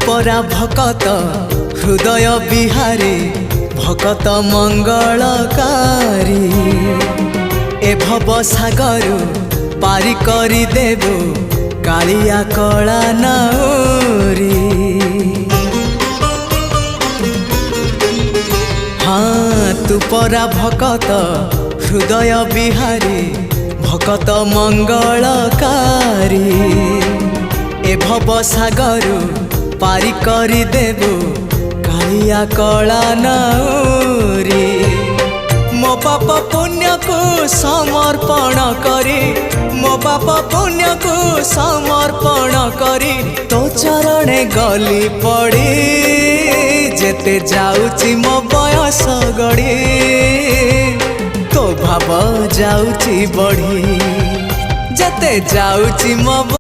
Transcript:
परा भकत हृदय बिहारी भकत मंगलकारी ए भव सागर पारी करी देबो कालिया कला नाउरी। हाँ तू परा भकत हृदय बिहारी भकत मंगलकारी ए भव सागर पारी करी देबो कालिया कला नाउरी। मो पाप पुण्य को समर्पण करी मो पाप पुण्य को समर्पण करी तो चरणे गली पड़ी जेते जाउची मो बयस गड़ी तो भाव जाउची बढ़ी जेते जाउची मो